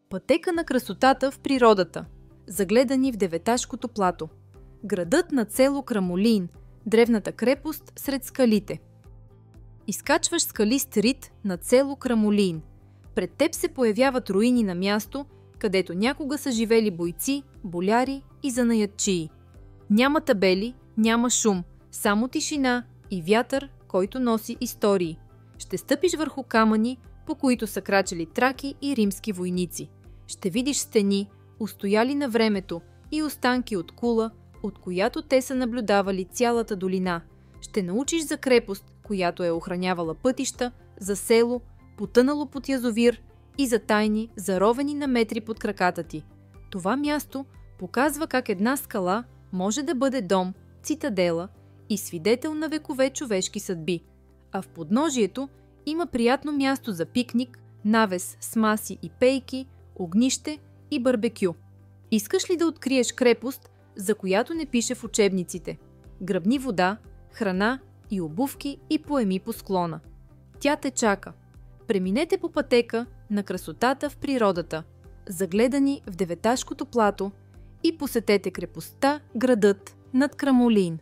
Пътека на красотата в природата, загледани в Деветашкото плато. Градът на село Крамолин, древната крепост сред скалите. Изкачваш скалист рид на село Крамолин. Пред теб се появяват руини на място, където някога са живели бойци, боляри и занаятчии. Няма табели, няма шум, само тишина и вятър, който носи истории. Ще стъпиш върху камъни, по които са крачели траки и римски войници. Ще видиш стени, устояли на времето, и останки от кула, от която те са наблюдавали цялата долина. Ще научиш за крепост, която е охранявала пътища, за село, потънало под язовир, и за тайни, заровени на метри под краката ти. Това място показва как една скала може да бъде дом, цитадела и свидетел на векове човешки съдби. А в подножието има приятно място за пикник, навес с маси и пейки, огнище и барбекю. Искаш ли да откриеш крепост, за която не пише в учебниците? Гръбни вода, храна и обувки и поеми по склона. Тя те чака. Преминете по пътека на красотата в природата, загледани в Деветашкото плато, и посетете крепостта, градът над Крамолин.